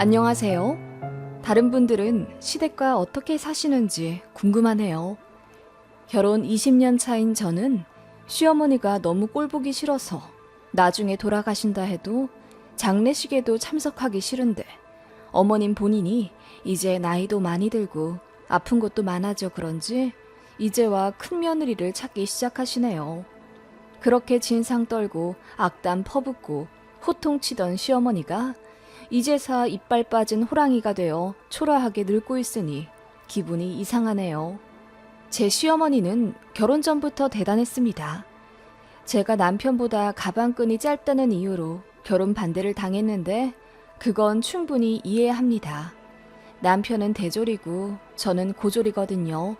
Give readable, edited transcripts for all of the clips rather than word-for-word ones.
안녕하세요. 다른 분들은 시댁과 어떻게 사시는지 궁금하네요. 결혼 20년 차인 저는 시어머니가 너무 꼴보기 싫어서 나중에 돌아가신다 해도 장례식에도 참석하기 싫은데 어머님 본인이 이제 나이도 많이 들고 아픈 것도 많아져 그런지 이제와 큰 며느리를 찾기 시작하시네요. 그렇게 진상 떨고 악담 퍼붓고 호통치던 시어머니가 이제사 이빨 빠진 호랑이가 되어 초라하게 늙고 있으니 기분이 이상하네요. 제 시어머니는 결혼 전부터 대단했습니다. 제가 남편보다 가방끈이 짧다는 이유로 결혼 반대를 당했는데 그건 충분히 이해합니다. 남편은 대졸이고 저는 고졸이거든요.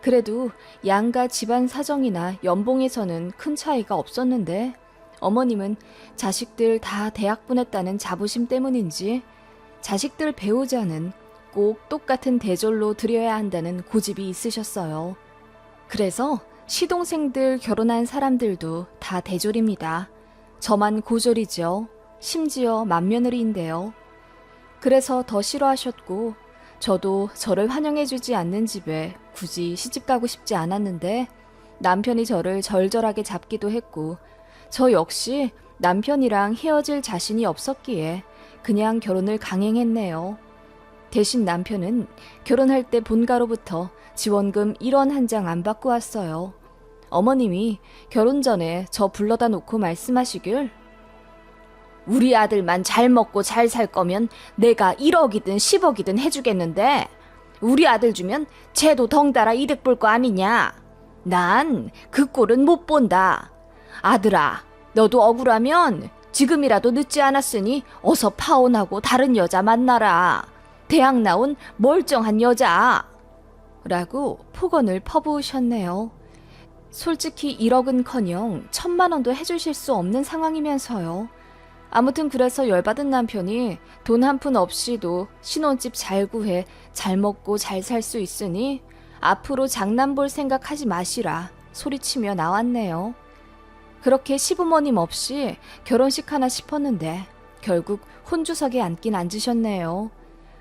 그래도 양가 집안 사정이나 연봉에서는 큰 차이가 없었는데 어머님은 자식들 다 대학 보냈다는 자부심 때문인지 자식들 배우자는 꼭 똑같은 대졸로 들여야 한다는 고집이 있으셨어요. 그래서 시동생들 결혼한 사람들도 다 대졸입니다. 저만 고졸이죠. 심지어 맏며느리인데요. 그래서 더 싫어하셨고 저도 저를 환영해주지 않는 집에 굳이 시집가고 싶지 않았는데 남편이 저를 절절하게 잡기도 했고 저 역시 남편이랑 헤어질 자신이 없었기에 그냥 결혼을 강행했네요. 대신 남편은 결혼할 때 본가로부터 지원금 1원 한 장 안 받고 왔어요. 어머님이 결혼 전에 저 불러다 놓고 말씀하시길 우리 아들만 잘 먹고 잘 살 거면 내가 1억이든 10억이든 해주겠는데 우리 아들 주면 쟤도 덩달아 이득 볼 거 아니냐. 난 그 꼴은 못 본다. 아들아, 너도 억울하면 지금이라도 늦지 않았으니 어서 파혼하고 다른 여자 만나라. 대학 나온 멀쩡한 여자. 라고 폭언을 퍼부으셨네요. 솔직히 1억은커녕 1,000만 원도 해주실 수 없는 상황이면서요. 아무튼 그래서 열받은 남편이 돈 한 푼 없이도 신혼집 잘 구해 잘 먹고 잘 살 수 있으니 앞으로 장남 볼 생각하지 마시라 소리치며 나왔네요. 그렇게 시부모님 없이 결혼식 하나 싶었는데 결국 혼주석에 앉긴 앉으셨네요.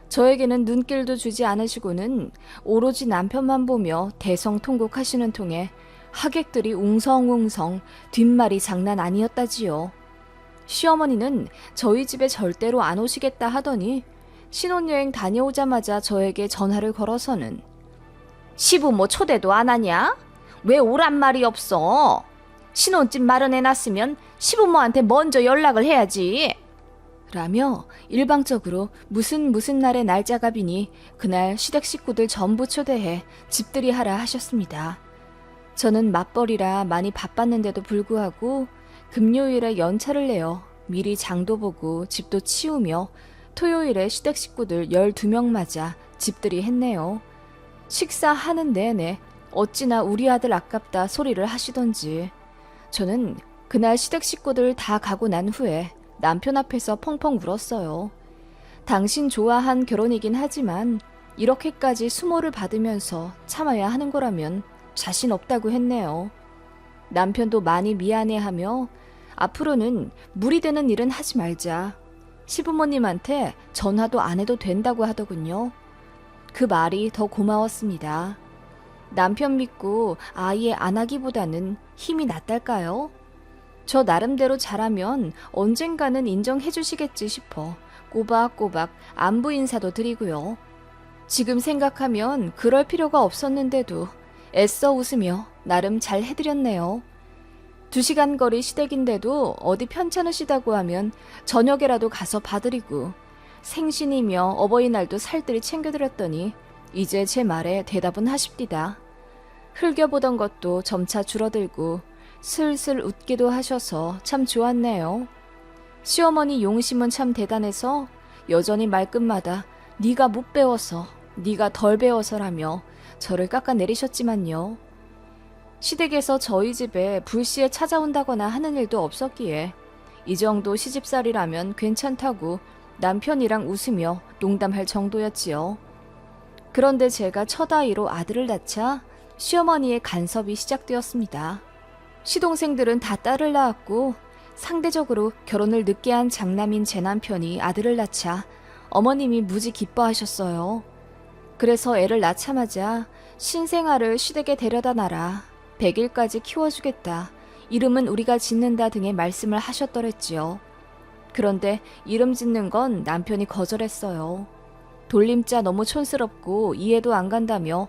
저에게는 눈길도 주지 않으시고는 오로지 남편만 보며 대성통곡하시는 통에 하객들이 웅성웅성 뒷말이 장난 아니었다지요. 시어머니는 저희 집에 절대로 안 오시겠다 하더니 신혼여행 다녀오자마자 저에게 전화를 걸어서는 시부모 초대도 안 하냐? 왜 오란 말이 없어? 신혼집 마련해놨으면 시부모한테 먼저 연락을 해야지. 라며 일방적으로 무슨 날의 날짜가 비니 그날 시댁 식구들 전부 초대해 집들이 하라 하셨습니다. 저는 맞벌이라 많이 바빴는데도 불구하고 금요일에 연차를 내어 미리 장도 보고 집도 치우며 토요일에 시댁 식구들 12명 맞아 집들이 했네요. 식사하는 내내 어찌나 우리 아들 아깝다 소리를 하시던지 저는 그날 시댁 식구들 다 가고 난 후에 남편 앞에서 펑펑 울었어요. 당신 좋아한 결혼이긴 하지만 이렇게까지 수모를 받으면서 참아야 하는 거라면 자신 없다고 했네요. 남편도 많이 미안해하며 앞으로는 무리 되는 일은 하지 말자. 시부모님한테 전화도 안 해도 된다고 하더군요. 그 말이 더 고마웠습니다. 남편 믿고 아예 안 하기보다는 힘이 낫달까요? 저 나름대로 잘하면 언젠가는 인정해 주시겠지 싶어 꼬박꼬박 안부 인사도 드리고요. 지금 생각하면 그럴 필요가 없었는데도 애써 웃으며 나름 잘 해드렸네요. 2시간 거리 시댁인데도 어디 편찮으시다고 하면 저녁에라도 가서 봐드리고 생신이며 어버이날도 살뜰히 챙겨드렸더니 이제 제 말에 대답은 하십디다. 흘겨보던 것도 점차 줄어들고 슬슬 웃기도 하셔서 참 좋았네요. 시어머니 용심은 참 대단해서 여전히 말끝마다 네가 못 배워서 네가 덜 배워서라며 저를 깎아내리셨지만요. 시댁에서 저희 집에 불시에 찾아온다거나 하는 일도 없었기에 이 정도 시집살이라면 괜찮다고 남편이랑 웃으며 농담할 정도였지요. 그런데 제가 첫 아이로 아들을 낳자 시어머니의 간섭이 시작되었습니다. 시동생들은 다 딸을 낳았고 상대적으로 결혼을 늦게 한 장남인 제 남편이 아들을 낳자 어머님이 무지 기뻐하셨어요. 그래서 애를 낳자마자 신생아를 시댁에 데려다 놔라. 100일까지 키워주겠다. 이름은 우리가 짓는다 등의 말씀을 하셨더랬지요. 그런데 이름 짓는 건 남편이 거절했어요. 돌림자 너무 촌스럽고 이해도 안 간다며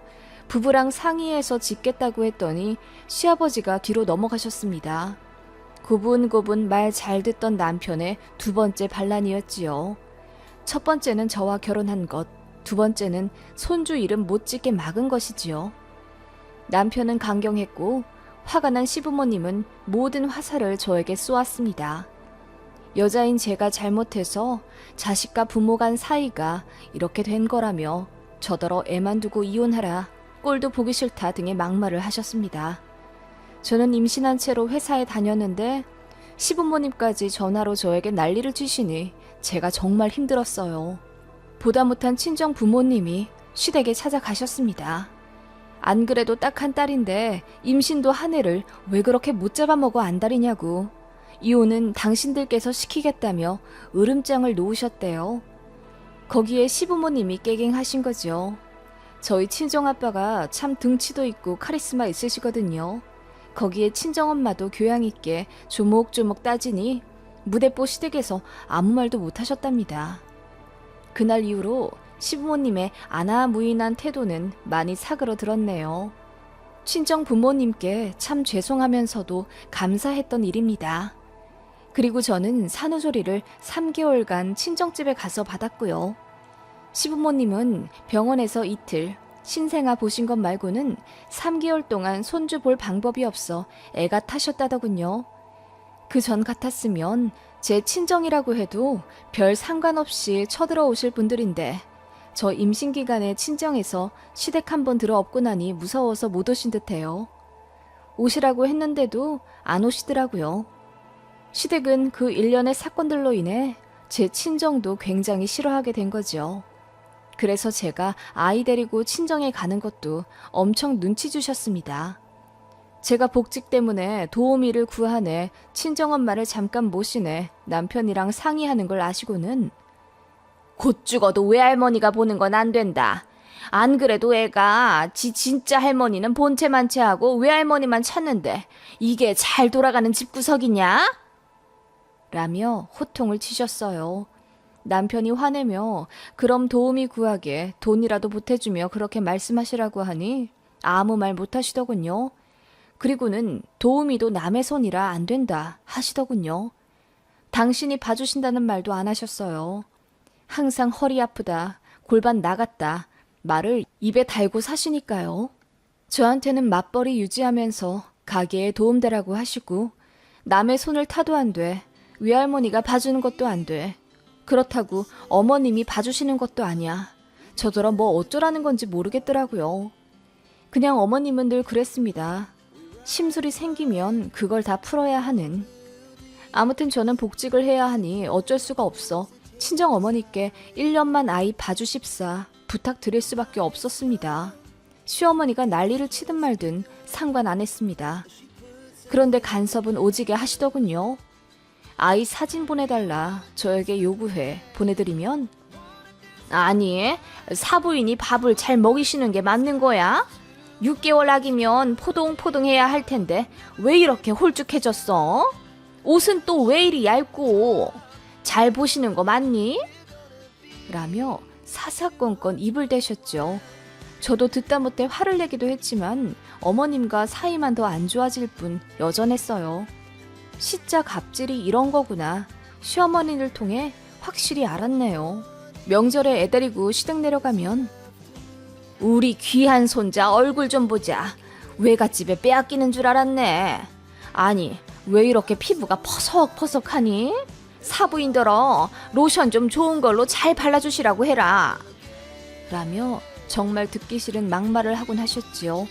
부부랑 상의해서 짓겠다고 했더니 시아버지가 뒤로 넘어가셨습니다. 고분고분 말 잘 듣던 남편의 두 번째 반란이었지요. 첫 번째는 저와 결혼한 것, 두 번째는 손주 이름 못 짓게 막은 것이지요. 남편은 강경했고 화가 난 시부모님은 모든 화살을 저에게 쏘았습니다. 여자인 제가 잘못해서 자식과 부모 간 사이가 이렇게 된 거라며 저더러 애만 두고 이혼하라, 꼴도 보기 싫다 등의 막말을 하셨습니다. 저는 임신한 채로 회사에 다녔는데 시부모님까지 전화로 저에게 난리를 치시니 제가 정말 힘들었어요. 보다 못한 친정 부모님이 시댁에 찾아가셨습니다. 안 그래도 딱 한 딸인데 임신도 한 해를 왜 그렇게 못 잡아먹어 안달이냐고. 이혼은 당신들께서 시키겠다며 으름장을 놓으셨대요. 거기에 시부모님이 깨갱하신 거죠. 저희 친정아빠가 참 등치도 있고 카리스마 있으시거든요. 거기에 친정엄마도 교양 있게 조목조목 따지니 무대뽀 시댁에서 아무 말도 못 하셨답니다. 그날 이후로 시부모님의 아나무인한 태도는 많이 사그러들었네요. 친정 부모님께 참 죄송하면서도 감사했던 일입니다. 그리고 저는 산후조리를 3개월간 친정집에 가서 받았고요. 시부모님은 병원에서 이틀, 신생아 보신 것 말고는 3개월 동안 손주 볼 방법이 없어 애가 타셨다더군요. 그 전 같았으면 제 친정이라고 해도 별 상관없이 쳐들어오실 분들인데 저 임신 기간에 친정에서 시댁 한번 들어엎고 나니 무서워서 못 오신 듯해요. 오시라고 했는데도 안 오시더라고요. 시댁은 그 일련의 사건들로 인해 제 친정도 굉장히 싫어하게 된 거죠. 그래서 제가 아이 데리고 친정에 가는 것도 엄청 눈치 주셨습니다. 제가 복직 때문에 도우미를 구하네 친정엄마를 잠깐 모시네 남편이랑 상의하는 걸 아시고는 곧 죽어도 외할머니가 보는 건 안 된다. 안 그래도 애가 지 진짜 할머니는 본체만체하고 외할머니만 찾는데 이게 잘 돌아가는 집구석이냐? 라며 호통을 치셨어요. 남편이 화내며 그럼 도우미 구하게 돈이라도 보태주며 그렇게 말씀하시라고 하니 아무 말 못하시더군요. 그리고는 도우미도 남의 손이라 안 된다 하시더군요. 당신이 봐주신다는 말도 안 하셨어요. 항상 허리 아프다, 골반 나갔다 말을 입에 달고 사시니까요. 저한테는 맞벌이 유지하면서 가게에 도움되라고 하시고 남의 손을 타도 안 돼, 외할머니가 봐주는 것도 안 돼, 그렇다고 어머님이 봐주시는 것도 아니야. 저더러 뭐 어쩌라는 건지 모르겠더라고요. 그냥 어머님은 늘 그랬습니다. 심술이 생기면 그걸 다 풀어야 하는. 아무튼 저는 복직을 해야 하니 어쩔 수가 없어 친정 어머니께 1년만 아이 봐주십사 부탁드릴 수밖에 없었습니다. 시어머니가 난리를 치든 말든 상관 안 했습니다. 그런데 간섭은 오지게 하시더군요. 아이 사진 보내달라 저에게 요구해 보내드리면 아니 사부인이 밥을 잘 먹이시는 게 맞는 거야? 6개월 아기면 포동포동해야 할 텐데 왜 이렇게 홀쭉해졌어? 옷은 또 왜 이리 얇고 잘 보시는 거 맞니? 라며 사사건건 입을 대셨죠. 저도 듣다 못해 화를 내기도 했지만 어머님과 사이만 더 안 좋아질 뿐 여전했어요. 시자 갑질이 이런 거구나. 시어머니를 통해 확실히 알았네요. 명절에 애 데리고 시댁 내려가면 우리 귀한 손자 얼굴 좀 보자. 외갓집에 빼앗기는 줄 알았네. 아니 왜 이렇게 피부가 퍼석퍼석하니? 사부인더러 로션 좀 좋은 걸로 잘 발라주시라고 해라. 라며 정말 듣기 싫은 막말을 하곤 하셨지요.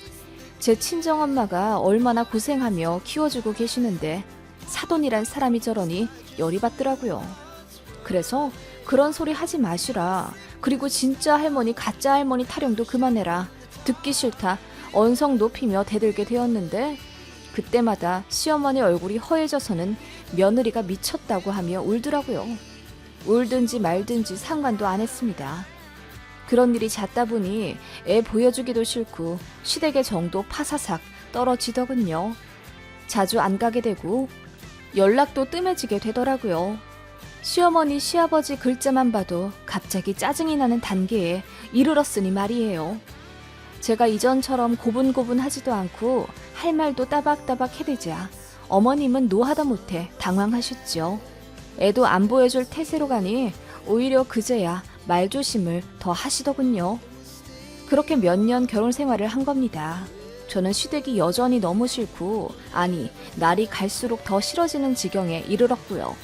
제 친정엄마가 얼마나 고생하며 키워주고 계시는데 사돈이란 사람이 저러니 열이 받더라고요. 그래서 그런 소리 하지 마시라. 그리고 진짜 할머니 가짜 할머니 타령도 그만해라. 듣기 싫다. 언성 높이며 대들게 되었는데 그때마다 시어머니 얼굴이 허해져서는 며느리가 미쳤다고 하며 울더라고요. 울든지 말든지 상관도 안 했습니다. 그런 일이 잦다 보니 애 보여주기도 싫고 시댁의 정도 파사삭 떨어지더군요. 자주 안 가게 되고 연락도 뜸해지게 되더라고요. 시어머니, 시아버지 글자만 봐도 갑자기 짜증이 나는 단계에 이르렀으니 말이에요. 제가 이전처럼 고분고분하지도 않고 할 말도 따박따박 해대자 어머님은 노하다 못해 당황하셨죠. 애도 안 보여줄 태세로 가니 오히려 그제야 말조심을 더 하시더군요. 그렇게 몇 년 결혼 생활을 한 겁니다. 저는 시댁이 여전히 너무 싫고, 아니, 날이 갈수록 더 싫어지는 지경에 이르렀고요.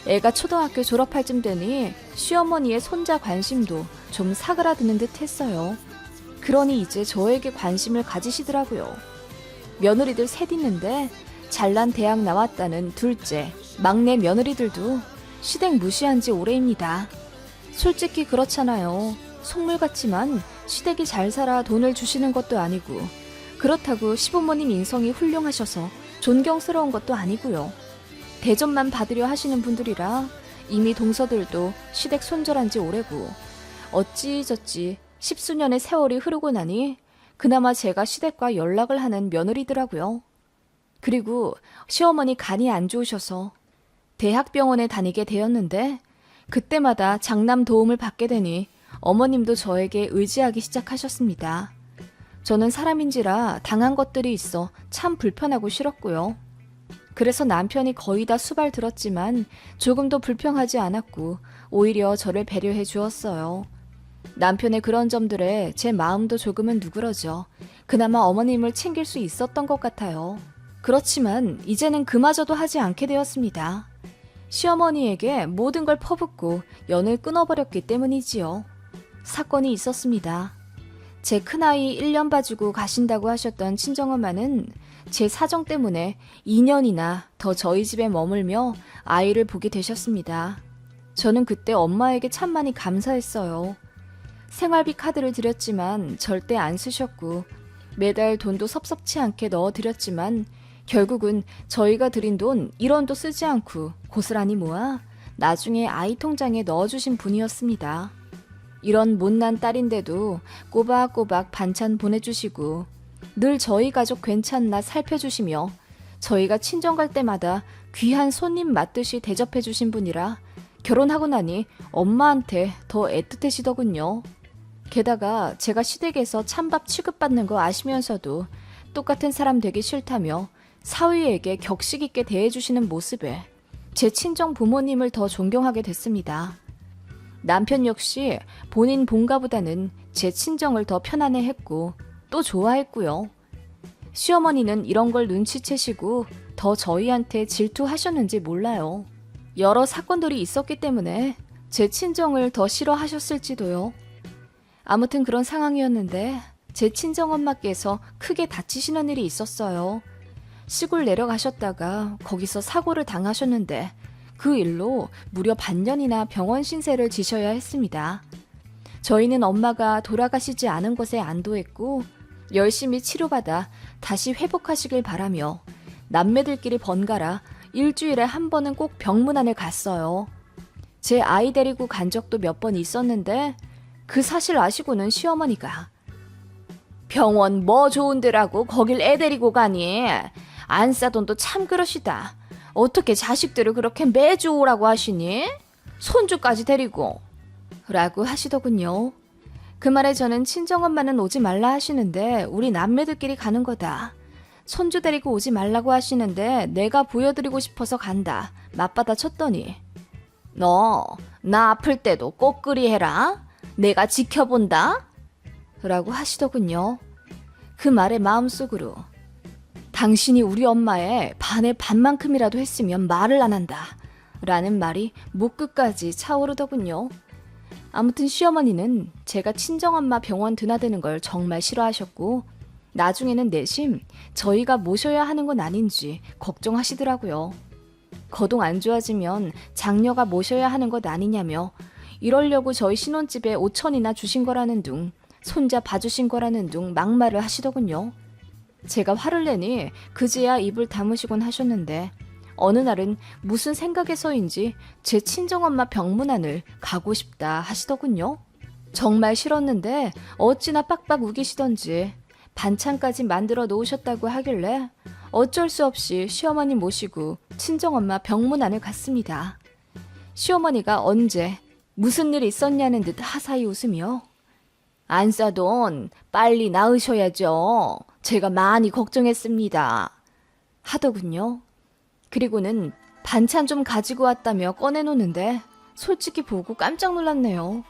애가 초등학교 졸업할 쯤 되니 시어머니의 손자 관심도 좀 사그라드는 듯 했어요. 그러니 이제 저에게 관심을 가지시더라고요. 며느리들 셋 있는데 잘난 대학 나왔다는 둘째, 막내 며느리들도 시댁 무시한 지 오래입니다. 솔직히 그렇잖아요. 속물 같지만 시댁이 잘 살아 돈을 주시는 것도 아니고 그렇다고 시부모님 인성이 훌륭하셔서 존경스러운 것도 아니고요. 대접만 받으려 하시는 분들이라 이미 동서들도 시댁 손절한 지 오래고 어찌저찌 십수년의 세월이 흐르고 나니 그나마 제가 시댁과 연락을 하는 며느리더라고요. 그리고 시어머니 간이 안 좋으셔서 대학병원에 다니게 되었는데 그때마다 장남 도움을 받게 되니 어머님도 저에게 의지하기 시작하셨습니다. 저는 사람인지라 당한 것들이 있어 참 불편하고 싫었고요. 그래서 남편이 거의 다 수발 들었지만 조금도 불평하지 않았고 오히려 저를 배려해 주었어요. 남편의 그런 점들에 제 마음도 조금은 누그러져 그나마 어머님을 챙길 수 있었던 것 같아요. 그렇지만 이제는 그마저도 하지 않게 되었습니다. 시어머니에게 모든 걸 퍼붓고 연을 끊어버렸기 때문이지요. 사건이 있었습니다. 제 큰아이 1년 봐주고 가신다고 하셨던 친정엄마는 제 사정 때문에 2년이나 더 저희 집에 머물며 아이를 보게 되셨습니다. 저는 그때 엄마에게 참 많이 감사했어요. 생활비 카드를 드렸지만 절대 안 쓰셨고 매달 돈도 섭섭치 않게 넣어드렸지만 결국은 저희가 드린 돈 1원도 쓰지 않고 고스란히 모아 나중에 아이 통장에 넣어주신 분이었습니다. 이런 못난 딸인데도 꼬박꼬박 반찬 보내주시고 늘 저희 가족 괜찮나 살펴주시며 저희가 친정 갈 때마다 귀한 손님 맞듯이 대접해주신 분이라 결혼하고 나니 엄마한테 더 애틋해지더군요. 게다가 제가 시댁에서 찬밥 취급받는 거 아시면서도 똑같은 사람 되기 싫다며 사위에게 격식 있게 대해주시는 모습에 제 친정 부모님을 더 존경하게 됐습니다. 남편 역시 본인 본가보다는 제 친정을 더 편안해했고 또 좋아했고요. 시어머니는 이런 걸 눈치채시고 더 저희한테 질투하셨는지 몰라요. 여러 사건들이 있었기 때문에 제 친정을 더 싫어하셨을지도요. 아무튼 그런 상황이었는데 제 친정엄마께서 크게 다치시는 일이 있었어요. 시골 내려가셨다가 거기서 사고를 당하셨는데 그 일로 무려 반년이나 병원 신세를 지셔야 했습니다. 저희는 엄마가 돌아가시지 않은 것에 안도했고 열심히 치료받아 다시 회복하시길 바라며 남매들끼리 번갈아 일주일에 한 번은 꼭 병문안을 갔어요. 제 아이 데리고 간 적도 몇 번 있었는데 그 사실 아시고는 시어머니가 병원 뭐 좋은 데라고 거길 애 데리고 가니? 안 싸돈도 참 그러시다. 어떻게 자식들을 그렇게 매주 오라고 하시니? 손주까지 데리고. 라고 하시더군요. 그 말에 저는 친정엄마는 오지 말라 하시는데 우리 남매들끼리 가는 거다. 손주 데리고 오지 말라고 하시는데 내가 보여드리고 싶어서 간다. 맞받아 쳤더니 너 나 아플 때도 꼭 그리 해라. 내가 지켜본다. 라고 하시더군요. 그 말에 마음속으로 당신이 우리 엄마의 반의 반만큼이라도 했으면 말을 안 한다. 라는 말이 목 끝까지 차오르더군요. 아무튼 시어머니는 제가 친정엄마 병원 드나드는 걸 정말 싫어하셨고 나중에는 내심 저희가 모셔야 하는 건 아닌지 걱정하시더라고요. 거동 안 좋아지면 장녀가 모셔야 하는 것 아니냐며 이러려고 저희 신혼집에 5천이나 주신 거라는 둥 손자 봐주신 거라는 둥 막말을 하시더군요. 제가 화를 내니 그제야 입을 다무시곤 하셨는데 어느 날은 무슨 생각에서인지 제 친정엄마 병문안을 가고 싶다 하시더군요. 정말 싫었는데 어찌나 빡빡 우기시던지 반찬까지 만들어 놓으셨다고 하길래 어쩔 수 없이 시어머니 모시고 친정엄마 병문안을 갔습니다. 시어머니가 언제 무슨 일 있었냐는 듯 하사히 웃으며 안사돈 빨리 나으셔야죠. 제가 많이 걱정했습니다. 하더군요. 그리고는 반찬 좀 가지고 왔다며 꺼내놓는데 솔직히 보고 깜짝 놀랐네요.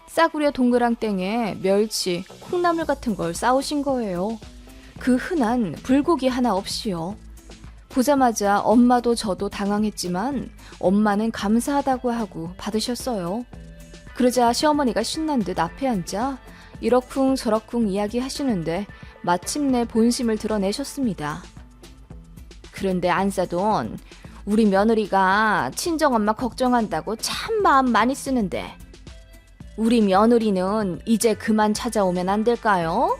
싸구려 동그랑땡에 멸치, 콩나물 같은 걸 싸오신 거예요. 그 흔한 불고기 하나 없이요. 보자마자 엄마도 저도 당황했지만 엄마는 감사하다고 하고 받으셨어요. 그러자 시어머니가 신난 듯 앞에 앉아 이러쿵 저러쿵 이야기하시는데 마침내 본심을 드러내셨습니다. 그런데 안사돈, 우리 며느리가 친정엄마 걱정한다고 참 마음 많이 쓰는데 우리 며느리는 이제 그만 찾아오면 안 될까요?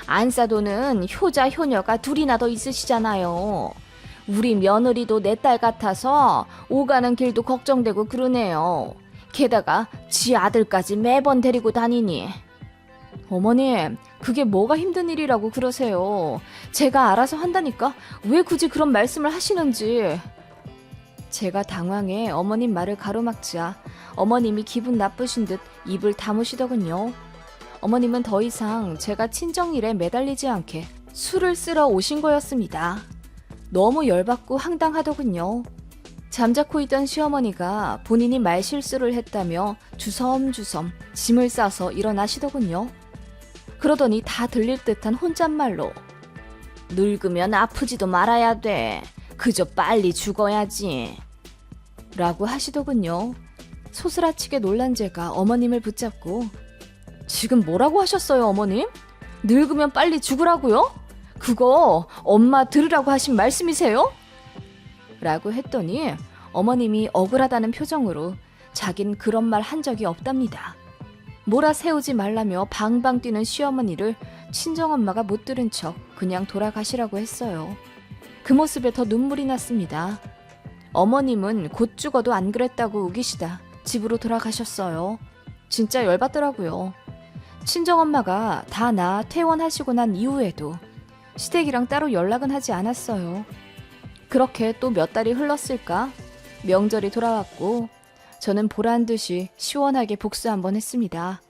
안사돈은 효자 효녀가 둘이나 더 있으시잖아요. 우리 며느리도 내 딸 같아서 오가는 길도 걱정되고 그러네요. 게다가 지 아들까지 매번 데리고 다니니. 어머님, 그게 뭐가 힘든 일이라고 그러세요. 제가 알아서 한다니까 왜 굳이 그런 말씀을 하시는지. 제가 당황해 어머님 말을 가로막자 어머님이 기분 나쁘신 듯 입을 다무시더군요. 어머님은 더 이상 제가 친정일에 매달리지 않게 술을 쓰러 오신 거였습니다. 너무 열받고 황당하더군요. 잠자코 있던 시어머니가 본인이 말실수를 했다며 주섬주섬 짐을 싸서 일어나시더군요. 그러더니 다 들릴 듯한 혼잣말로 늙으면 아프지도 말아야 돼. 그저 빨리 죽어야지. 라고 하시더군요. 소스라치게 놀란 제가 어머님을 붙잡고 지금 뭐라고 하셨어요, 어머님? 늙으면 빨리 죽으라고요? 그거 엄마 들으라고 하신 말씀이세요? 라고 했더니 어머님이 억울하다는 표정으로 자긴 그런 말 한 적이 없답니다. 몰아세우지 말라며 방방 뛰는 시어머니를 친정엄마가 못 들은 척 그냥 돌아가시라고 했어요. 그 모습에 더 눈물이 났습니다. 어머님은 곧 죽어도 안 그랬다고 우기시다 집으로 돌아가셨어요. 진짜 열받더라고요. 친정엄마가 다 나 퇴원하시고 난 이후에도 시댁이랑 따로 연락은 하지 않았어요. 그렇게 또 몇 달이 흘렀을까? 명절이 돌아왔고 저는 보란듯이 시원하게 복수 한번 했습니다.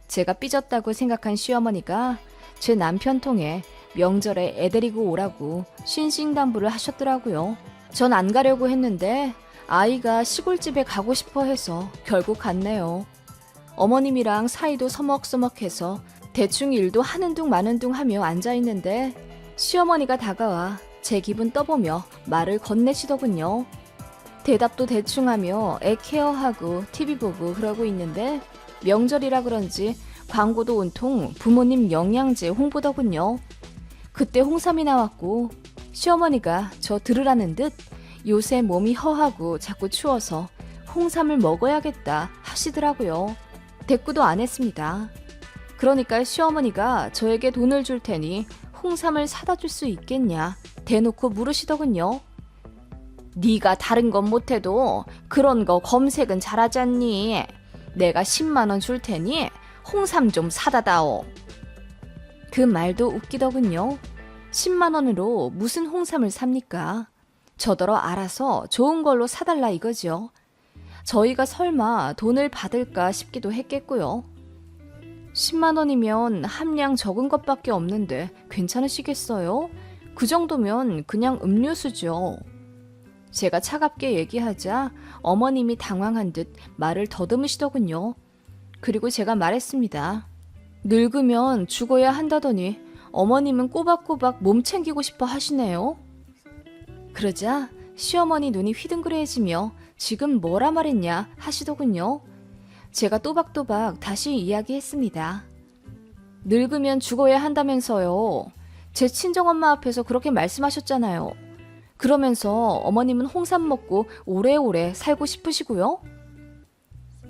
제가 삐졌다고 생각한 시어머니가 제 남편 통해 명절에 애 데리고 오라고 신신당부를 하셨더라고요. 전 안 가려고 했는데 아이가 시골집에 가고 싶어 해서 결국 갔네요. 어머님이랑 사이도 서먹서먹해서 대충 일도 하는 둥 마는 둥 하며 앉아있는데 시어머니가 다가와 제 기분 떠보며 말을 건네시더군요. 대답도 대충 하며 애 케어하고 TV 보고 그러고 있는데 명절이라 그런지 광고도 온통 부모님 영양제 홍보더군요. 그때 홍삼이 나왔고 시어머니가 저 들으라는 듯 요새 몸이 허하고 자꾸 추워서 홍삼을 먹어야겠다 하시더라고요. 대꾸도 안 했습니다. 그러니까 시어머니가 저에게 돈을 줄 테니 홍삼을 사다 줄 수 있겠냐 대놓고 물으시더군요. 네가 다른 건 못해도 그런 거 검색은 잘하잖니. 내가 10만 원 줄 테니 홍삼 좀 사다 다오. 그 말도 웃기더군요. 10만 원으로 무슨 홍삼을 삽니까? 저더러 알아서 좋은 걸로 사달라 이거죠. 저희가 설마 돈을 받을까 싶기도 했겠고요. 10만 원이면 함량 적은 것밖에 없는데 괜찮으시겠어요? 그 정도면 그냥 음료수죠. 제가 차갑게 얘기하자 어머님이 당황한 듯 말을 더듬으시더군요. 그리고 제가 말했습니다. 늙으면 죽어야 한다더니 어머님은 꼬박꼬박 몸 챙기고 싶어 하시네요. 그러자 시어머니 눈이 휘둥그레해지며 지금 뭐라 말했냐 하시더군요. 제가 또박또박 다시 이야기했습니다. 늙으면 죽어야 한다면서요. 제 친정엄마 앞에서 그렇게 말씀하셨잖아요. 그러면서 어머님은 홍삼 먹고 오래오래 살고 싶으시고요.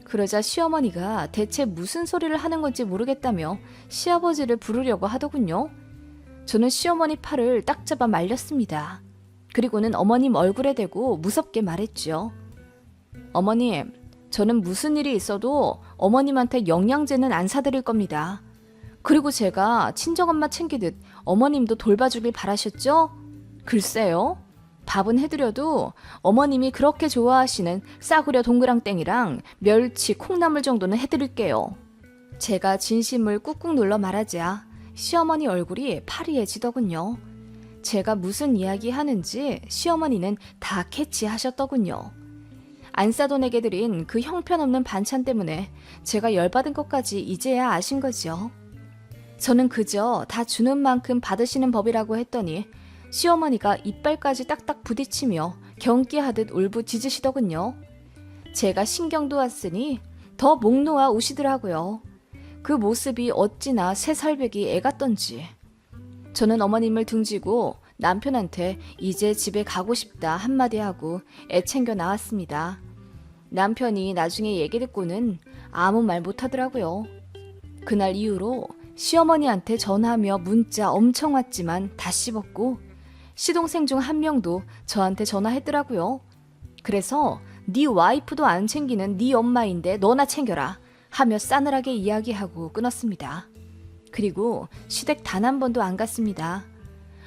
그러자 시어머니가 대체 무슨 소리를 하는 건지 모르겠다며 시아버지를 부르려고 하더군요. 저는 시어머니 팔을 딱 잡아 말렸습니다. 그리고는 어머님 얼굴에 대고 무섭게 말했죠. 어머님, 저는 무슨 일이 있어도 어머님한테 영양제는 안 사드릴 겁니다. 그리고 제가 친정엄마 챙기듯 어머님도 돌봐주길 바라셨죠? 글쎄요. 밥은 해드려도 어머님이 그렇게 좋아하시는 싸구려 동그랑땡이랑 멸치, 콩나물 정도는 해드릴게요. 제가 진심을 꾹꾹 눌러 말하자 시어머니 얼굴이 파리해지더군요. 제가 무슨 이야기 하는지 시어머니는 다 캐치하셨더군요. 안 싸돈 에게 드린 그 형편없는 반찬 때문에 제가 열받은 것까지 이제야 아신 거죠. 저는 그저 다 주는 만큼 받으시는 법이라고 했더니 시어머니가 이빨까지 딱딱 부딪히며 경기하듯 울부짖으시더군요. 제가 신경도 왔으니 더 목 놓아 우시더라고요. 그 모습이 어찌나 새살배기 애 같던지. 저는 어머님을 등지고 남편한테 이제 집에 가고 싶다 한마디 하고 애 챙겨 나왔습니다. 남편이 나중에 얘기 듣고는 아무 말 못하더라고요. 그날 이후로 시어머니한테 전화하며 문자 엄청 왔지만 다 씹었고 시동생 중 한 명도 저한테 전화했더라고요. 그래서 네 와이프도 안 챙기는 네 엄마인데 너나 챙겨라 하며 싸늘하게 이야기하고 끊었습니다. 그리고 시댁 단 한 번도 안 갔습니다.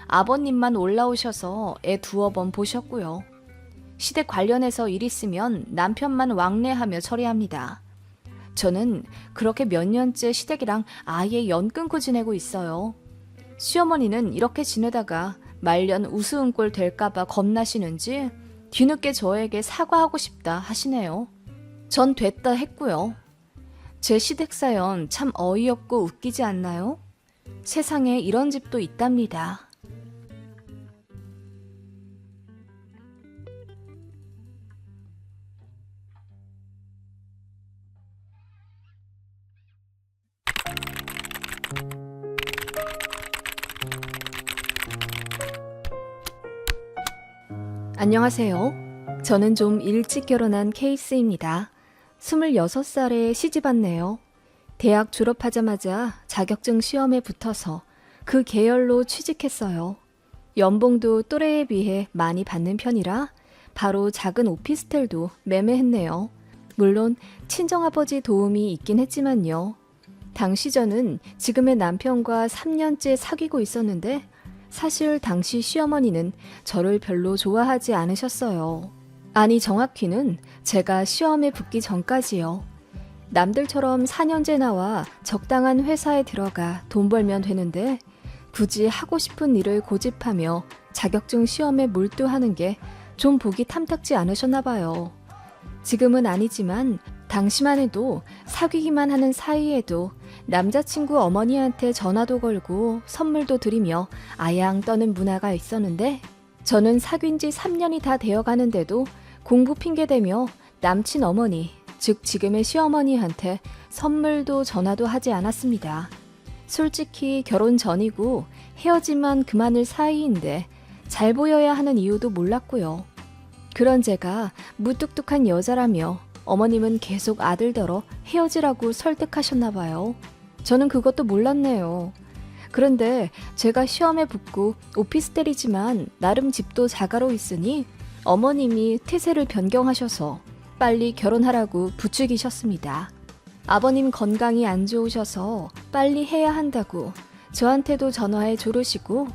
아버님만 올라오셔서 애 두어 번 보셨고요. 시댁 관련해서 일 있으면 남편만 왕래하며 처리합니다. 저는 그렇게 몇 년째 시댁이랑 아예 연 끊고 지내고 있어요. 시어머니는 이렇게 지내다가 말년 우스운 꼴 될까봐 겁나시는지 뒤늦게 저에게 사과하고 싶다 하시네요. 전 됐다 했고요. 제 시댁 사연 참 어이없고 웃기지 않나요? 세상에 이런 집도 있답니다. 안녕하세요. 저는 좀 일찍 결혼한 케이스입니다. 26살에 시집 왔네요. 대학 졸업하자마자 자격증 시험에 붙어서 그 계열로 취직했어요. 연봉도 또래에 비해 많이 받는 편이라 바로 작은 오피스텔도 매매했네요. 물론 친정아버지 도움이 있긴 했지만요. 당시 저는 지금의 남편과 3년째 사귀고 있었는데 사실 당시 시어머니는 저를 별로 좋아하지 않으셨어요. 아니 정확히는 제가 시험에 붙기 전까지요. 남들처럼 4년제 나와 적당한 회사에 들어가 돈 벌면 되는데 굳이 하고 싶은 일을 고집하며 자격증 시험에 몰두하는 게 좀 보기 탐탁지 않으셨나 봐요. 지금은 아니지만 당시만 해도 사귀기만 하는 사이에도 남자친구 어머니한테 전화도 걸고 선물도 드리며 아양 떠는 문화가 있었는데 저는 사귄 지 3년이 다 되어가는데도 공부 핑계대며 남친 어머니, 즉 지금의 시어머니한테 선물도 전화도 하지 않았습니다. 솔직히 결혼 전이고 헤어지만 그만일 사이인데 잘 보여야 하는 이유도 몰랐고요. 그런 제가 무뚝뚝한 여자라며 어머님은 계속 아들더러 헤어지라고 설득하셨나 봐요. 저는 그것도 몰랐네요. 그런데 제가 시험에 붙고 오피스텔이지만 나름 집도 자가로 있으니 어머님이 태세를 변경하셔서 빨리 결혼하라고 부추기셨습니다. 아버님 건강이 안 좋으셔서 빨리 해야 한다고 저한테도 전화해 조르시고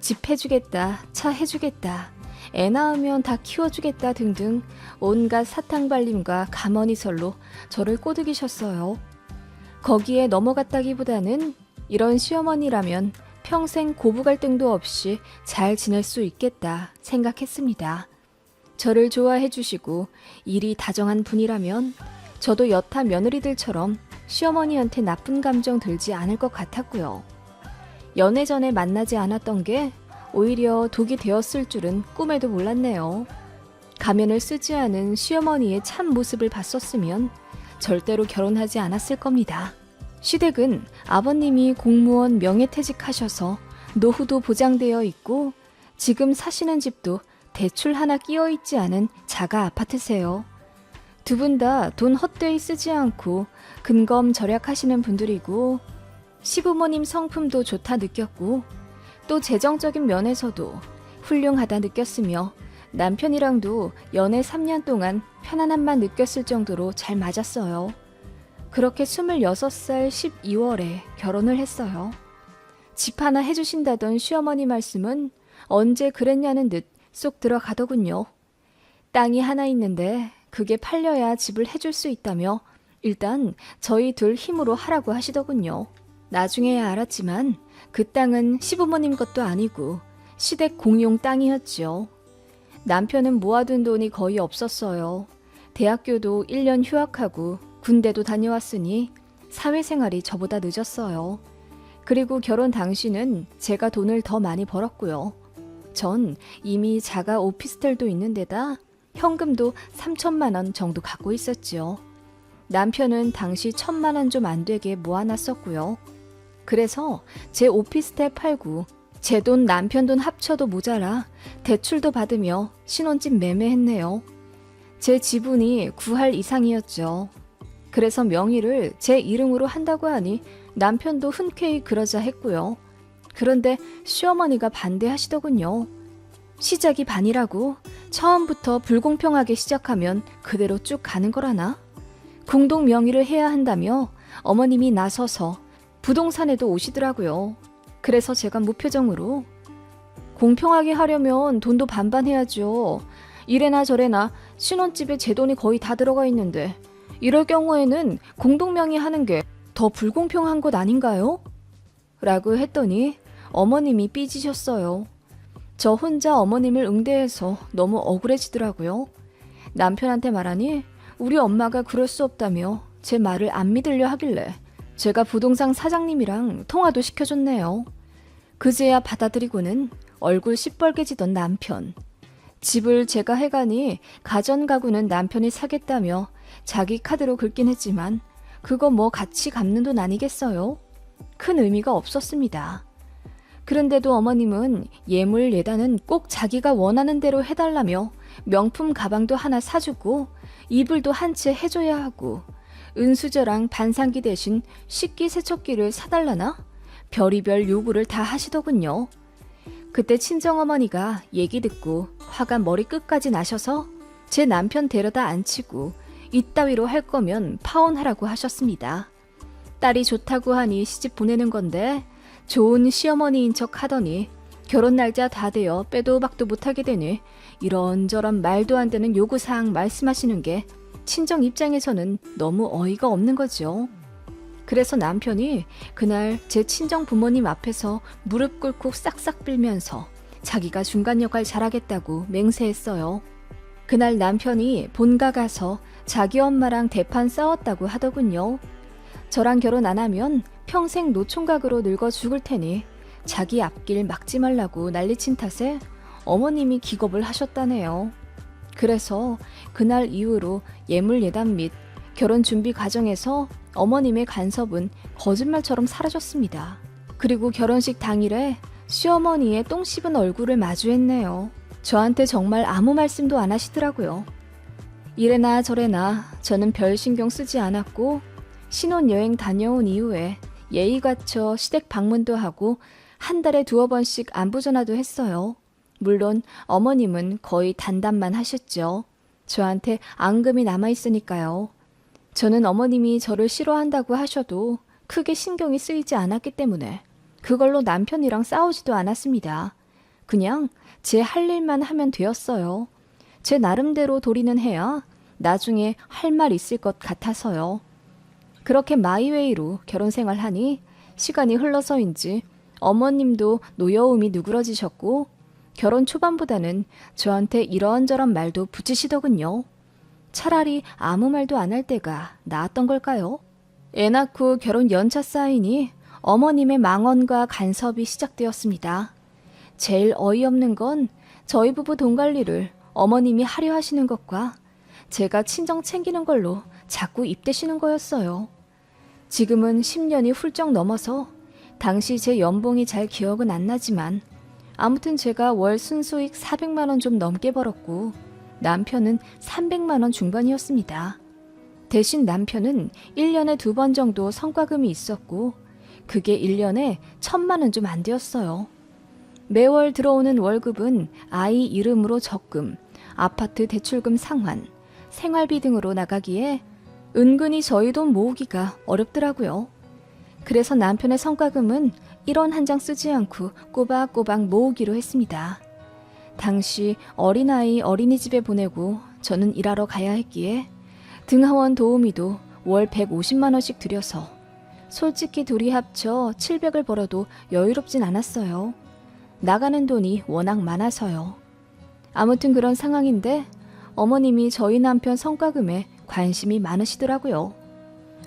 집 해주겠다, 차 해주겠다, 애 낳으면 다 키워주겠다 등등 온갖 사탕발림과 가머니설로 저를 꼬드기셨어요. 거기에 넘어갔다기보다는 이런 시어머니라면 평생 고부 갈등도 없이 잘 지낼 수 있겠다 생각했습니다. 저를 좋아해 주시고 일이 다정한 분이라면 저도 여타 며느리들처럼 시어머니한테 나쁜 감정 들지 않을 것 같았고요. 연애 전에 만나지 않았던 게 오히려 독이 되었을 줄은 꿈에도 몰랐네요. 가면을 쓰지 않은 시어머니의 참 모습을 봤었으면 절대로 결혼하지 않았을 겁니다. 시댁은 아버님이 공무원 명예퇴직하셔서 노후도 보장되어 있고 지금 사시는 집도 대출 하나 끼어 있지 않은 자가 아파트세요. 두 분 다 돈 헛되이 쓰지 않고 근검 절약하시는 분들이고 시부모님 성품도 좋다 느꼈고 또 재정적인 면에서도 훌륭하다 느꼈으며 남편이랑도 연애 3년 동안 편안함만 느꼈을 정도로 잘 맞았어요. 그렇게 26살 12월에 결혼을 했어요. 집 하나 해주신다던 시어머니 말씀은 언제 그랬냐는 듯 쏙 들어가더군요. 땅이 하나 있는데 그게 팔려야 집을 해줄 수 있다며 일단 저희 둘 힘으로 하라고 하시더군요. 나중에야 알았지만 그 땅은 시부모님 것도 아니고 시댁 공용 땅이었죠. 남편은 모아둔 돈이 거의 없었어요. 대학교도 1년 휴학하고 군대도 다녀왔으니 사회생활이 저보다 늦었어요. 그리고 결혼 당시는 제가 돈을 더 많이 벌었고요. 전 이미 자가 오피스텔도 있는 데다 현금도 3천만 원 정도 갖고 있었죠. 남편은 당시 1,000만 원 좀 안 되게 모아놨었고요. 그래서 제 오피스텔 팔고 제 돈 남편 돈 합쳐도 모자라 대출도 받으며 신혼집 매매했네요. 제 지분이 9할 이상이었죠. 그래서 명의를 제 이름으로 한다고 하니 남편도 흔쾌히 그러자 했고요. 그런데 시어머니가 반대하시더군요. 시작이 반이라고 처음부터 불공평하게 시작하면 그대로 쭉 가는 거라나? 공동 명의를 해야 한다며 어머님이 나서서 부동산에도 오시더라고요. 그래서 제가 무표정으로 공평하게 하려면 돈도 반반 해야죠. 이래나 저래나 신혼집에 제 돈이 거의 다 들어가 있는데 이럴 경우에는 공동 명의 하는 게 더 불공평한 것 아닌가요? 라고 했더니 어머님이 삐지셨어요. 저 혼자 어머님을 응대해서 너무 억울해지더라고요. 남편한테 말하니 우리 엄마가 그럴 수 없다며 제 말을 안 믿으려 하길래 제가 부동산 사장님이랑 통화도 시켜줬네요. 그제야 받아들이고는 얼굴 시뻘개지던 남편. 집을 제가 해가니 가전가구는 남편이 사겠다며 자기 카드로 긁긴 했지만 그거 뭐 같이 갚는 돈 아니겠어요? 큰 의미가 없었습니다. 그런데도 어머님은 예물 예단은 꼭 자기가 원하는 대로 해달라며 명품 가방도 하나 사주고 이불도 한 채 해줘야 하고 은수저랑 반상기 대신 식기세척기를 사달라나? 별의별 요구를 다 하시더군요. 그때 친정어머니가 얘기 듣고 화가 머리끝까지 나셔서 제 남편 데려다 앉히고 이따위로 할 거면 파혼하라고 하셨습니다. 딸이 좋다고 하니 시집 보내는 건데 좋은 시어머니인 척 하더니 결혼 날짜 다 되어 빼도 박도 못하게 되니 이런저런 말도 안 되는 요구사항 말씀하시는 게 친정 입장에서는 너무 어이가 없는 거죠. 그래서 남편이 그날 제 친정 부모님 앞에서 무릎 꿇고 싹싹 빌면서 자기가 중간 역할 잘하겠다고 맹세했어요. 그날 남편이 본가 가서 자기 엄마랑 대판 싸웠다고 하더군요. 저랑 결혼 안 하면 평생 노총각으로 늙어 죽을 테니 자기 앞길 막지 말라고 난리친 탓에 어머님이 기겁을 하셨다네요. 그래서 그날 이후로 예물 예단 및 결혼 준비 과정에서 어머님의 간섭은 거짓말처럼 사라졌습니다. 그리고 결혼식 당일에 시어머니의 똥 씹은 얼굴을 마주했네요. 저한테 정말 아무 말씀도 안 하시더라고요. 이래나 저래나 저는 별 신경 쓰지 않았고 신혼여행 다녀온 이후에 예의 갖춰 시댁 방문도 하고 한 달에 2-3번씩 안부 전화도 했어요. 물론 어머님은 거의 단담만 하셨죠. 저한테 앙금이 남아있으니까요. 저는 어머님이 저를 싫어한다고 하셔도 크게 신경이 쓰이지 않았기 때문에 그걸로 남편이랑 싸우지도 않았습니다. 그냥 제 할 일만 하면 되었어요. 제 나름대로 도리는 해야 나중에 할 말 있을 것 같아서요. 그렇게 마이웨이로 결혼 생활하니 시간이 흘러서인지 어머님도 노여움이 누그러지셨고 결혼 초반보다는 저한테 이런저런 말도 붙이시더군요. 차라리 아무 말도 안 할 때가 나았던 걸까요? 애 낳고 결혼 연차 쌓이니 어머님의 망언과 간섭이 시작되었습니다. 제일 어이없는 건 저희 부부 돈 관리를 어머님이 하려 하시는 것과 제가 친정 챙기는 걸로 자꾸 입대시는 거였어요. 지금은 10년이 훌쩍 넘어서 당시 제 연봉이 잘 기억은 안 나지만 아무튼 제가 월 순수익 400만 원 좀 넘게 벌었고 남편은 300만 원 중반이었습니다. 대신 남편은 1년에 2번 정도 성과금이 있었고 그게 1년에 1,000만 원 좀 안 되었어요. 매월 들어오는 월급은 아이 이름으로 적금, 아파트 대출금 상환, 생활비 등으로 나가기에 은근히 저희 돈 모으기가 어렵더라고요. 그래서 남편의 성과금은 1원 한 장 쓰지 않고 꼬박꼬박 모으기로 했습니다. 당시 어린아이 어린이집에 보내고 저는 일하러 가야 했기에 등하원 도우미도 월 150만 원씩 들여서 솔직히 둘이 합쳐 700을 벌어도 여유롭진 않았어요. 나가는 돈이 워낙 많아서요. 아무튼 그런 상황인데 어머님이 저희 남편 성과금에 관심이 많으시더라고요.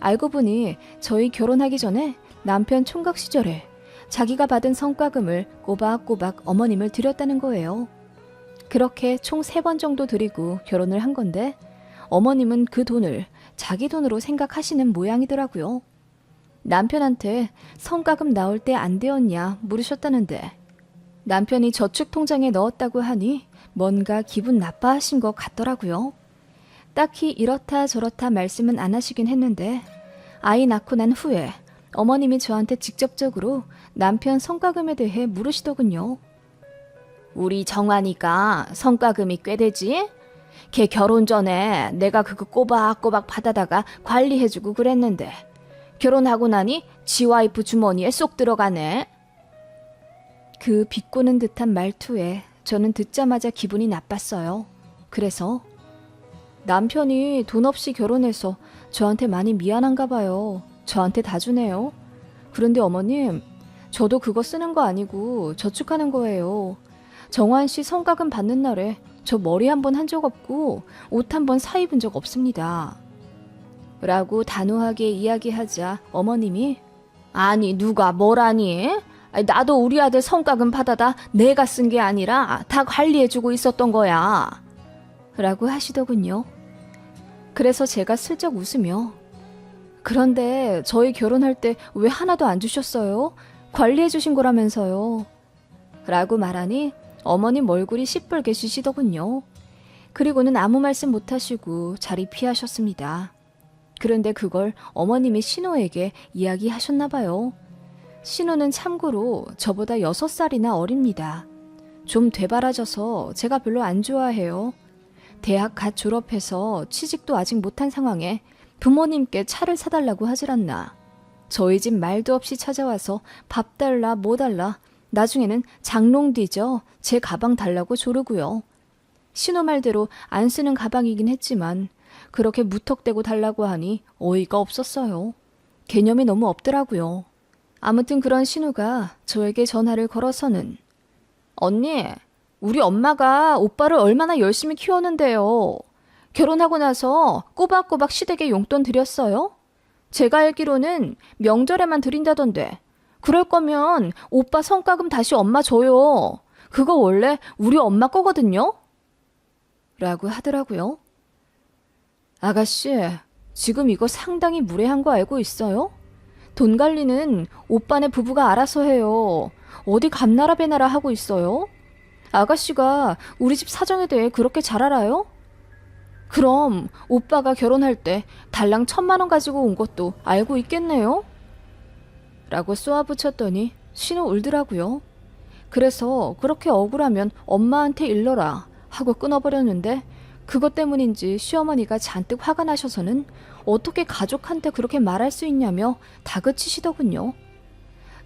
알고 보니 저희 결혼하기 전에 남편 총각 시절에 자기가 받은 성과금을 꼬박꼬박 어머님을 드렸다는 거예요. 그렇게 총 3번 정도 드리고 결혼을 한 건데 어머님은 그 돈을 자기 돈으로 생각하시는 모양이더라고요. 남편한테 성과금 나올 때 안 되었냐 물으셨다는데 남편이 저축통장에 넣었다고 하니 뭔가 기분 나빠하신 것 같더라고요. 딱히 이렇다 저렇다 말씀은 안 하시긴 했는데 아이 낳고 난 후에 어머님이 저한테 직접적으로 남편 성과금에 대해 물으시더군요. 우리 정환이가 성과금이 꽤 되지? 걔 결혼 전에 내가 그거 꼬박꼬박 받아다가 관리해주고 그랬는데 결혼하고 나니 지 와이프 주머니에 쏙 들어가네. 그 비꼬는 듯한 말투에 저는 듣자마자 기분이 나빴어요. 그래서 남편이 돈 없이 결혼해서 저한테 많이 미안한가 봐요. 저한테 다 주네요. 그런데 어머님, 저도 그거 쓰는 거 아니고 저축하는 거예요. 정환 씨 성과금 받는 날에 저 머리 한 번 한 적 없고 옷 한 번 사 입은 적 없습니다. 라고 단호하게 이야기하자 어머님이 아니 누가 뭐라니? 나도 우리 아들 성과금 받아다 내가 쓴 게 아니라 다 관리해주고 있었던 거야. 라고 하시더군요. 그래서 제가 슬쩍 웃으며 그런데 저희 결혼할 때 왜 하나도 안 주셨어요? 관리해주신 거라면서요. 라고 말하니 어머님 얼굴이 시뻘게 지시더군요. 그리고는 아무 말씀 못하시고 자리 피하셨습니다. 그런데 그걸 어머님이 신우에게 이야기하셨나 봐요. 신우는 참고로 저보다 6살이나 어립니다. 좀 되바라져서 제가 별로 안 좋아해요. 대학 갓 졸업해서 취직도 아직 못한 상황에 부모님께 차를 사달라고 하질 않나. 저희 집 말도 없이 찾아와서 밥 달라 뭐 달라 나중에는 장롱 뒤져 제 가방 달라고 조르고요. 신우 말대로 안 쓰는 가방이긴 했지만 그렇게 무턱대고 달라고 하니 어이가 없었어요. 개념이 너무 없더라고요. 아무튼 그런 신우가 저에게 전화를 걸어서는 언니, 우리 엄마가 오빠를 얼마나 열심히 키웠는데요. 결혼하고 나서 꼬박꼬박 시댁에 용돈 드렸어요? 제가 알기로는 명절에만 드린다던데 그럴 거면 오빠 성과금 다시 엄마 줘요. 그거 원래 우리 엄마 거거든요? 라고 하더라고요. 아가씨, 지금 이거 상당히 무례한 거 알고 있어요? 돈 관리는 오빠네 부부가 알아서 해요. 어디 감나라 배나라 하고 있어요? 아가씨가 우리 집 사정에 대해 그렇게 잘 알아요? 그럼 오빠가 결혼할 때 달랑 1,000만 원 가지고 온 것도 알고 있겠네요? 라고 쏘아붙였더니 신우 울더라고요. 그래서 그렇게 억울하면 엄마한테 일러라 하고 끊어버렸는데 그것 때문인지 시어머니가 잔뜩 화가 나셔서는 어떻게 가족한테 그렇게 말할 수 있냐며 다그치시더군요.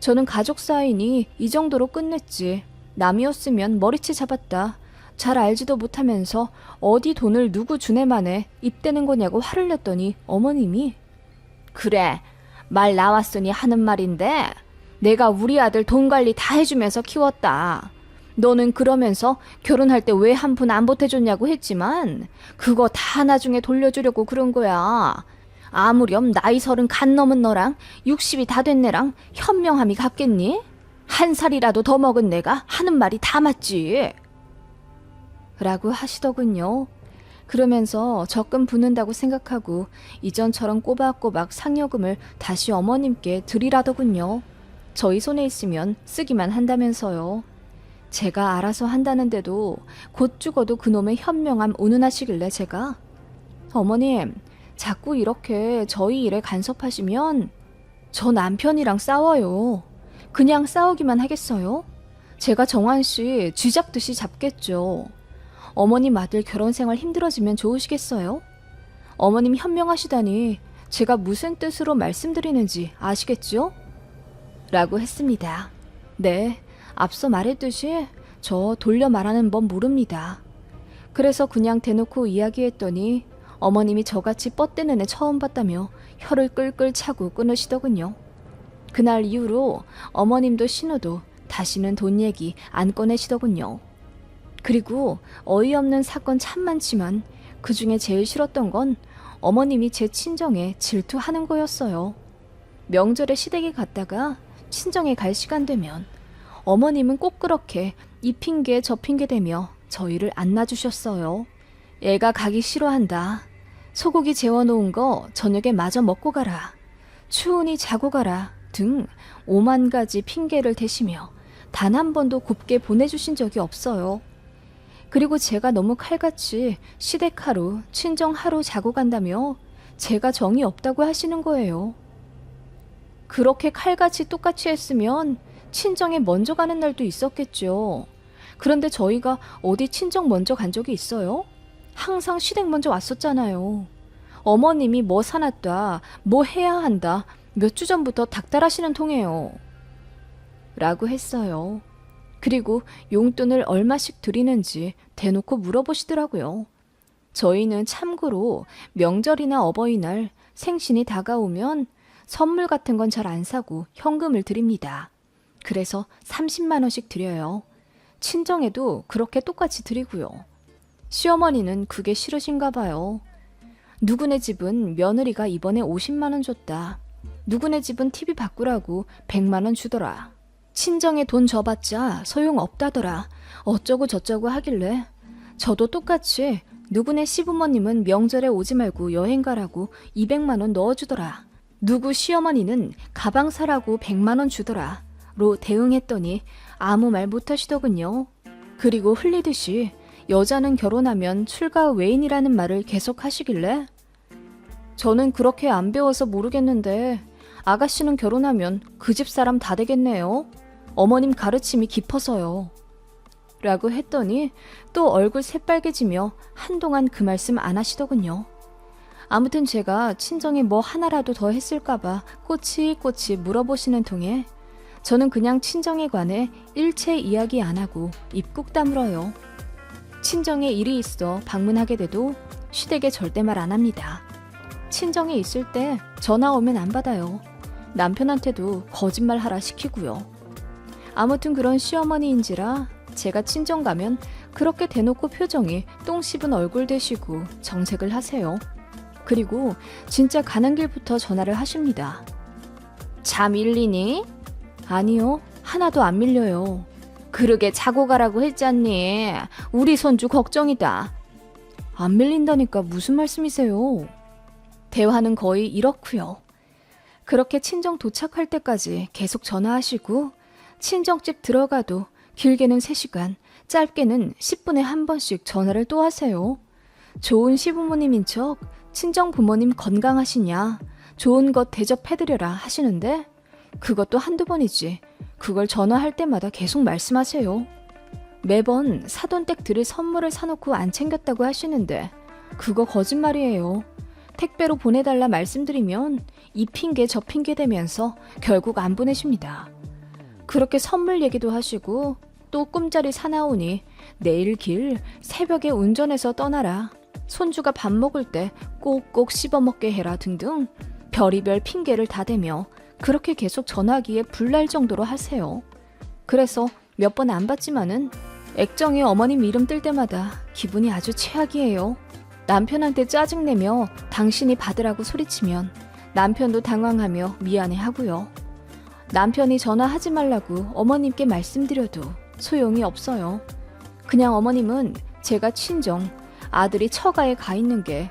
저는 가족 사이니 이 정도로 끝냈지. 남이었으면 머리채 잡았다. 잘 알지도 못하면서 어디 돈을 누구 주네만에 입대는 거냐고 화를 냈더니 어머님이 그래, 말 나왔으니 하는 말인데 내가 우리 아들 돈 관리 다 해주면서 키웠다. 너는 그러면서 결혼할 때 왜 한 푼 안 보태줬냐고 했지만 그거 다 나중에 돌려주려고 그런 거야. 아무렴 나이 30 간 넘은 너랑 60이 다 된 내랑 현명함이 같겠니? 한 살이라도 더 먹은 내가 하는 말이 다 맞지. 라고 하시더군요. 그러면서 적금 붓는다고 생각하고 이전처럼 꼬박꼬박 상여금을 다시 어머님께 드리라더군요. 저희 손에 있으면 쓰기만 한다면서요. 제가 알아서 한다는데도 곧 죽어도 그놈의 현명함 운운하시길래 제가 어머님, 자꾸 이렇게 저희 일에 간섭하시면 저 남편이랑 싸워요. 그냥 싸우기만 하겠어요? 제가 정환 씨 쥐잡듯이 잡겠죠. 어머님 아들 결혼 생활 힘들어지면 좋으시겠어요? 어머님 현명하시다니 제가 무슨 뜻으로 말씀드리는지 아시겠죠? 라고 했습니다. 네, 앞서 말했듯이 저 돌려 말하는 법 모릅니다. 그래서 그냥 대놓고 이야기했더니 어머님이 저같이 뻗대는 애 처음 봤다며 혀를 끌끌 차고 끊으시더군요. 그날 이후로 어머님도 신우도 다시는 돈 얘기 안 꺼내시더군요. 그리고 어이없는 사건 참 많지만 그중에 제일 싫었던 건 어머님이 제 친정에 질투하는 거였어요. 명절에 시댁에 갔다가 친정에 갈 시간 되면 어머님은 꼭 그렇게 이 핑계 저 핑계 대며 저희를 안 놔주셨어요. 애가 가기 싫어한다. 소고기 재워놓은 거 저녁에 마저 먹고 가라. 추우니 자고 가라 등 5만 가지 핑계를 대시며 단 한 번도 곱게 보내주신 적이 없어요. 그리고 제가 너무 칼같이 시댁 하루, 친정 하루 자고 간다며 제가 정이 없다고 하시는 거예요. 그렇게 칼같이 똑같이 했으면 친정에 먼저 가는 날도 있었겠죠. 그런데 저희가 어디 친정 먼저 간 적이 있어요? 항상 시댁 먼저 왔었잖아요. 어머님이 뭐 사놨다, 뭐 해야 한다, 몇 주 전부터 닥달하시는 통이에요. 라고 했어요. 그리고 용돈을 얼마씩 드리는지 대놓고 물어보시더라고요. 저희는 참고로 명절이나 어버이날, 생신이 다가오면 선물 같은 건 잘 안 사고 현금을 드립니다. 그래서 30만 원씩 드려요. 친정에도 그렇게 똑같이 드리고요. 시어머니는 그게 싫으신가 봐요. 누구네 집은 며느리가 이번에 50만 원 줬다. 누구네 집은 TV 바꾸라고 100만 원 주더라. 친정에 돈 줘봤자 소용없다더라. 어쩌고 저쩌고 하길래 저도 똑같이 누구네 시부모님은 명절에 오지 말고 여행 가라고 200만 원 넣어주더라. 누구 시어머니는 가방 사라고 100만 원 주더라. 로 대응했더니 아무 말 못하시더군요. 그리고 흘리듯이 여자는 결혼하면 출가 외인이라는 말을 계속 하시길래 저는 그렇게 안 배워서 모르겠는데 아가씨는 결혼하면 그 집 사람 다 되겠네요. 어머님 가르침이 깊어서요. 라고 했더니 또 얼굴 새빨개지며 한동안 그 말씀 안 하시더군요. 아무튼 제가 친정에 뭐 하나라도 더 했을까봐 꼬치꼬치 물어보시는 통에 저는 그냥 친정에 관해 일체 이야기 안 하고 입 꾹 다물어요. 친정에 일이 있어 방문하게 돼도 시댁에 절대 말 안 합니다. 친정에 있을 때 전화 오면 안 받아요. 남편한테도 거짓말하라 시키고요. 아무튼 그런 시어머니인지라 제가 친정 가면 그렇게 대놓고 표정이 똥 씹은 얼굴 되시고 정색을 하세요. 그리고 진짜 가는 길부터 전화를 하십니다. 자 밀리니? 아니요, 하나도 안 밀려요. 그러게 자고 가라고 했잖니. 우리 손주 걱정이다. 안 밀린다니까 무슨 말씀이세요? 대화는 거의 이렇고요. 그렇게 친정 도착할 때까지 계속 전화하시고 친정집 들어가도 길게는 3시간, 짧게는 10분에 한 번씩 전화를 또 하세요. 좋은 시부모님인 척 친정 부모님 건강하시냐, 좋은 것 대접해드려라 하시는데 그것도 한두 번이지 그걸 전화할 때마다 계속 말씀하세요. 매번 사돈 댁 드릴 선물을 사놓고 안 챙겼다고 하시는데 그거 거짓말이에요. 택배로 보내달라 말씀드리면 이 핑계 저 핑계 대면서 결국 안 보내십니다. 그렇게 선물 얘기도 하시고 또 꿈자리 사나오니 내일 길 새벽에 운전해서 떠나라. 손주가 밥 먹을 때 꼭꼭 씹어먹게 해라 등등 별의별 핑계를 다 대며 그렇게 계속 전화기에 불날 정도로 하세요. 그래서 몇 번 안 받지만은 액정에 어머님 이름 뜰 때마다 기분이 아주 최악이에요. 남편한테 짜증내며 당신이 받으라고 소리치면 남편도 당황하며 미안해하고요. 남편이 전화하지 말라고 어머님께 말씀드려도 소용이 없어요. 그냥 어머님은 제가 친정, 아들이 처가에 가 있는 게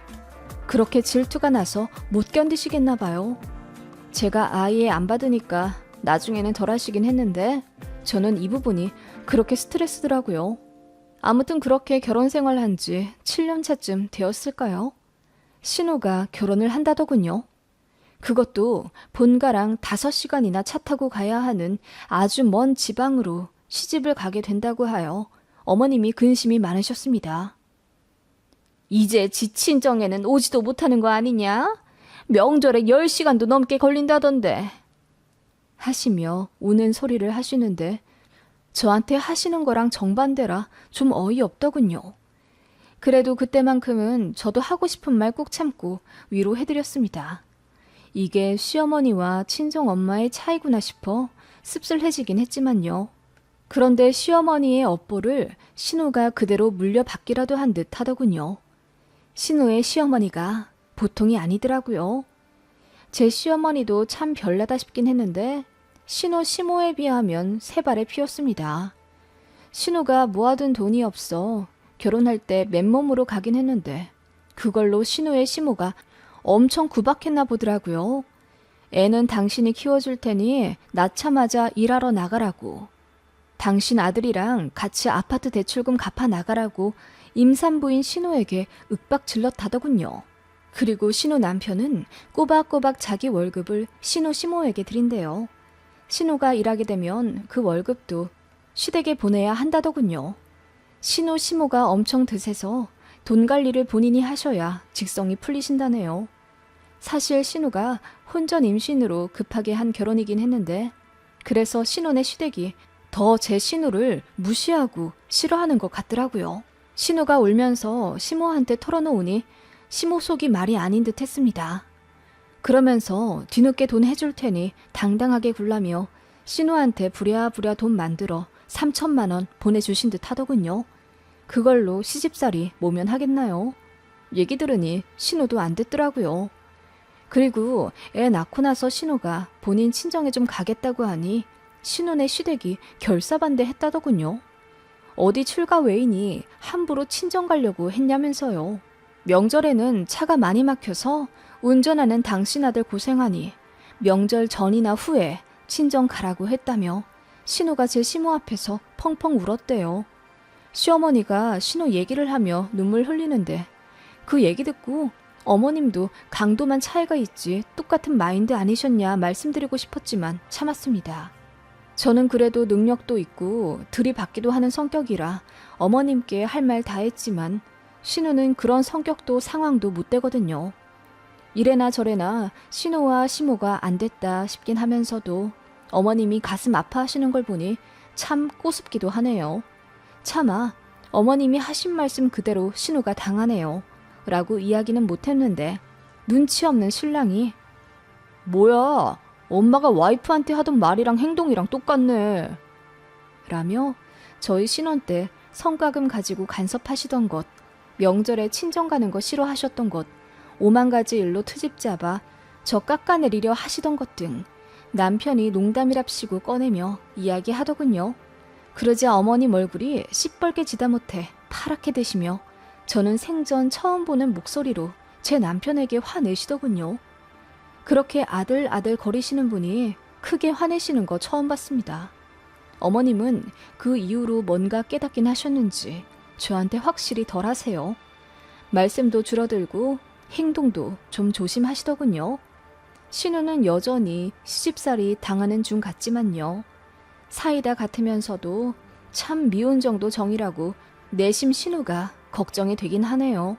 그렇게 질투가 나서 못 견디시겠나 봐요. 제가 아예 안 받으니까 나중에는 덜 하시긴 했는데 저는 이 부분이 그렇게 스트레스더라고요. 아무튼 그렇게 결혼 생활한 지 7년 차쯤 되었을까요? 신우가 결혼을 한다더군요. 그것도 본가랑 5시간이나 차 타고 가야 하는 아주 먼 지방으로 시집을 가게 된다고 하여 어머님이 근심이 많으셨습니다. 이제 지 친정에는 오지도 못하는 거 아니냐? 명절에 10시간도 넘게 걸린다던데. 하시며 우는 소리를 하시는데 저한테 하시는 거랑 정반대라 좀 어이없더군요. 그래도 그때만큼은 저도 하고 싶은 말 꾹 참고 위로해드렸습니다. 이게 시어머니와 친정엄마의 차이구나 싶어 씁쓸해지긴 했지만요. 그런데 시어머니의 업보를 신우가 그대로 물려받기라도 한 듯 하더군요. 신우의 시어머니가 보통이 아니더라고요. 제 시어머니도 참 별나다 싶긴 했는데 신우 시모에 비하면 세 발에 피었습니다. 신우가 모아둔 돈이 없어 결혼할 때 맨몸으로 가긴 했는데 그걸로 신우의 시모가 엄청 구박했나 보더라고요. 애는 당신이 키워줄 테니 낳자마자 일하러 나가라고. 당신 아들이랑 같이 아파트 대출금 갚아 나가라고 임산부인 신우에게 윽박질렀다더군요. 그리고 신우 남편은 꼬박꼬박 자기 월급을 신우 시모에게 드린대요. 신우가 일하게 되면 그 월급도 시댁에 보내야 한다더군요. 신우 시모가 엄청 드세서 돈 관리를 본인이 하셔야 직성이 풀리신다네요. 사실 신우가 혼전 임신으로 급하게 한 결혼이긴 했는데 그래서 신우네 시댁이 더 제 신우를 무시하고 싫어하는 것 같더라고요. 신우가 울면서 시모한테 털어놓으니 시모 속이 말이 아닌 듯 했습니다. 그러면서 뒤늦게 돈 해줄 테니 당당하게 굴라며 신우한테 부랴부랴 돈 만들어 3천만 원 보내주신 듯 하더군요. 그걸로 시집살이 모면하겠나요? 얘기 들으니 신우도 안 듣더라고요. 그리고 애 낳고 나서 신우가 본인 친정에 좀 가겠다고 하니 신우네 시댁이 결사반대했다더군요. 어디 출가 외이니 함부로 친정 가려고 했냐면서요. 명절에는 차가 많이 막혀서 운전하는 당신 아들 고생하니 명절 전이나 후에 친정 가라고 했다며 신우가 제 시모 앞에서 펑펑 울었대요. 시어머니가 신우 얘기를 하며 눈물 흘리는데 그 얘기 듣고 어머님도 강도만 차이가 있지 똑같은 마인드 아니셨냐 말씀드리고 싶었지만 참았습니다. 저는 그래도 능력도 있고 들이받기도 하는 성격이라 어머님께 할 말 다 했지만 신우는 그런 성격도 상황도 못 되거든요. 이래나 저래나 신우와 시모가 안 됐다 싶긴 하면서도 어머님이 가슴 아파하시는 걸 보니 참 꼬습기도 하네요. 차마 어머님이 하신 말씀 그대로 신우가 당하네요. 라고 이야기는 못했는데 눈치 없는 신랑이 뭐야, 엄마가 와이프한테 하던 말이랑 행동이랑 똑같네. 라며 저희 신혼 때 성과금 가지고 간섭하시던 것, 명절에 친정 가는 거 싫어하셨던 것, 5만 가지 일로 트집 잡아 저 깎아내리려 하시던 것 등 남편이 농담이랍시고 꺼내며 이야기하더군요. 그러자 어머님 얼굴이 시뻘게 지다 못해 파랗게 되시며 저는 생전 처음 보는 목소리로 제 남편에게 화내시더군요. 그렇게 아들 거리시는 분이 크게 화내시는 거 처음 봤습니다. 어머님은 그 이후로 뭔가 깨닫긴 하셨는지 저한테 확실히 덜 하세요. 말씀도 줄어들고 행동도 좀 조심하시더군요. 신우는 여전히 시집살이 당하는 중 같지만요. 사이다 같으면서도 참 미운 정도 정이라고 내심 신우가 걱정이 되긴 하네요.